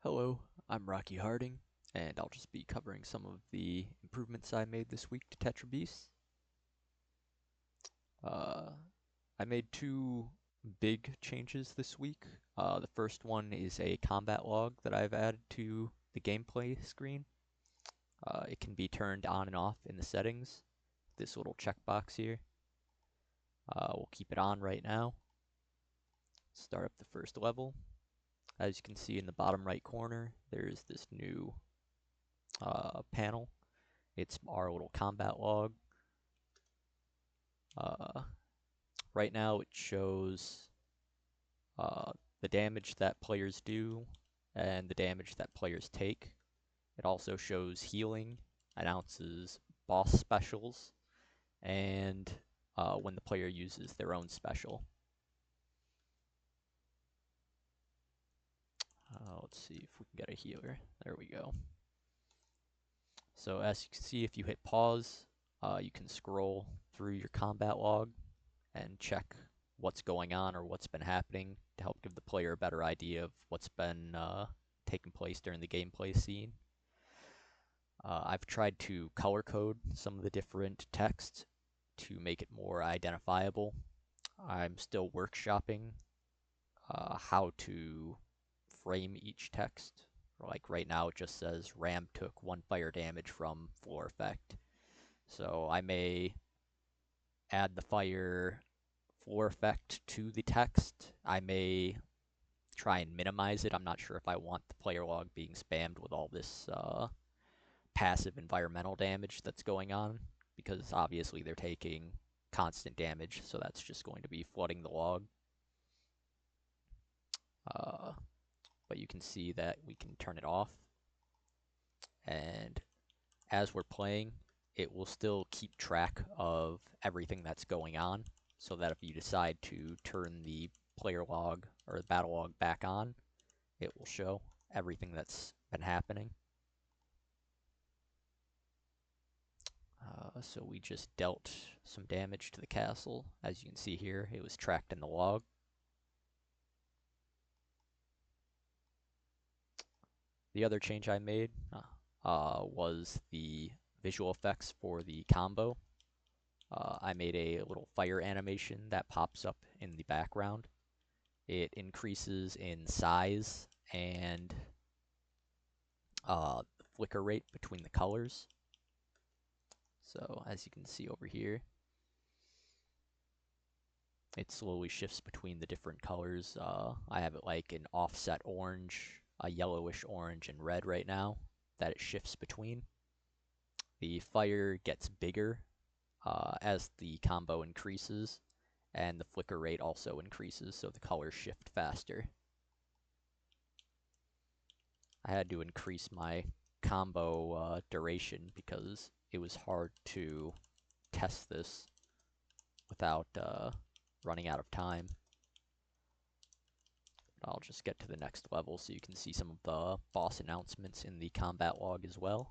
Hello, I'm Rocky Harding, and I'll just be covering some of the improvements I made this week to Tetrabeasts. Uh, I made two big changes this week. The first one is a combat log that I've added to the gameplay screen. It can be turned on and off in the settings, this little checkbox here. We'll keep it on right now. Start up the first level. As you can see in the bottom right corner, there's this new panel. It's our little combat log. Right now it shows the damage that players do and the damage that players take. It also shows healing, announces boss specials, and when the player uses their own special. Let's see if we can get a healer. There we go. So as you can see, if you hit pause, you can scroll through your combat log and check what's going on or what's been happening to help give the player a better idea of what's been taking place during the gameplay scene. I've tried to color code some of the different text to make it more identifiable. I'm still workshopping how to frame each text. Like right now it just says Ram took 1 fire damage from floor effect. So I may add the fire floor effect to the text. I may try and minimize it. I'm not sure if I want the player log being spammed with all this passive environmental damage that's going on, because obviously they're taking constant damage, so that's just going to be flooding the log. But you can see that we can turn it off, and as we're playing, it will still keep track of everything that's going on, so that if you decide to turn the player log or the battle log back on, it will show everything that's been happening. So we just dealt some damage to the castle. As you can see here, it was tracked in the log. The other change I made was the visual effects for the combo. I made a little fire animation that pops up in the background. It increases in size and the flicker rate between the colors. So as you can see over here, it slowly shifts between the different colors. I have it like an offset orange, a yellowish orange, and red right now that it shifts between. The fire gets bigger as the combo increases, and the flicker rate also increases, so the colors shift faster. I had to increase my combo duration because it was hard to test this without running out of time. I'll just get to the next level so you can see some of the boss announcements in the combat log as well.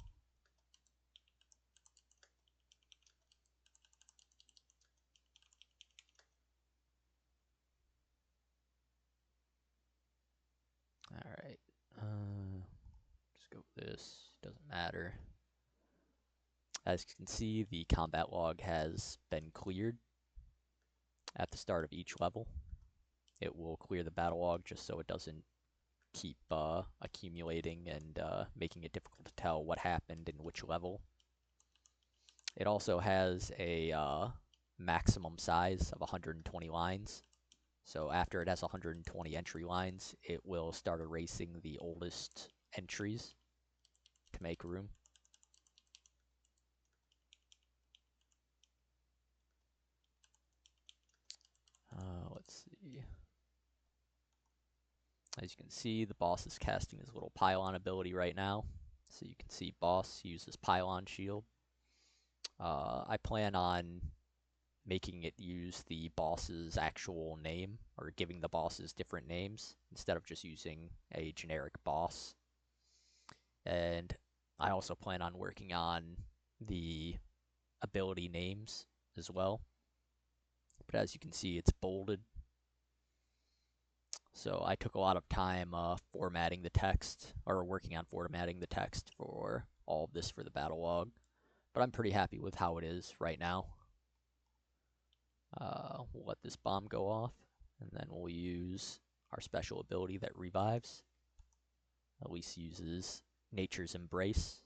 Alright, just go with this, doesn't matter. As you can see, the combat log has been cleared at the start of each level. It will clear the battle log just so it doesn't keep accumulating and making it difficult to tell what happened in which level. It also has a maximum size of 120 lines. So after it has 120 entry lines, it will start erasing the oldest entries to make room. Let's see. As you can see, the boss is casting his little pylon ability right now. So you can see boss uses pylon shield. I plan on making it use the boss's actual name, or giving the bosses different names instead of just using a generic boss. And I also plan on working on the ability names as well. But as you can see, it's bolded. So I took a lot of time formatting the text, or working on formatting the text for all of this for the battle log. But I'm pretty happy with how it is right now. We'll let this bomb go off, and then we'll use our special ability that revives. Elise uses Nature's Embrace,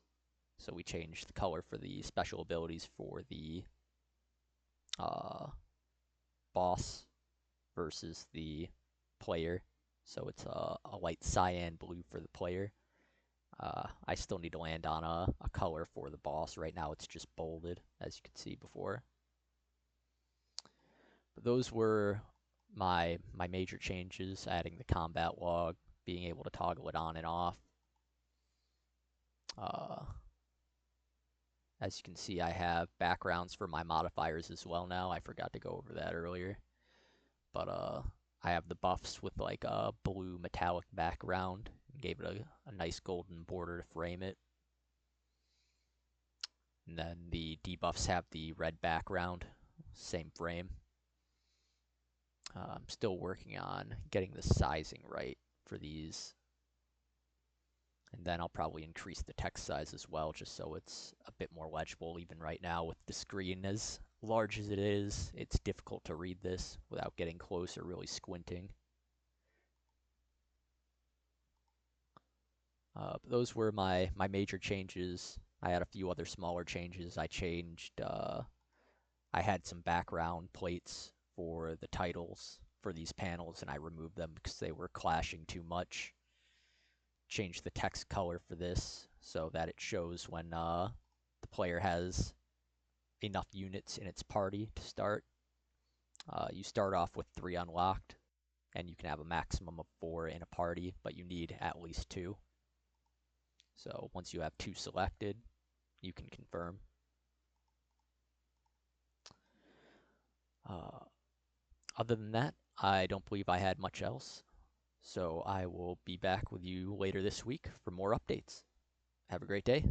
so we changed the color for the special abilities for the boss versus the player. So it's a light cyan blue for the player. I still need to land on a color for the boss. Right now it's just bolded, as you can see before. But those were my major changes, adding the combat log, being able to toggle it on and off. As you can see, I have backgrounds for my modifiers as well now. I forgot to go over that earlier. But I have the buffs with like a blue metallic background. Gave it a nice golden border to frame it. And then the debuffs have the red background, same frame. I'm still working on getting the sizing right for these. And then I'll probably increase the text size as well, just so it's a bit more legible. Even right now with the screen as large as it is, it's difficult to read this without getting close or really squinting. But those were my major changes. I had a few other smaller changes. I had some background plates for the titles for these panels, and I removed them because they were clashing too much. Changed the text color for this so that it shows when the player has enough units in its party to start. You start off with 3 unlocked, and you can have a maximum of 4 in a party, but you need at least 2. So once you have 2 selected, you can confirm. Other than that, I don't believe I had much else. So I will be back with you later this week for more updates. Have a great day.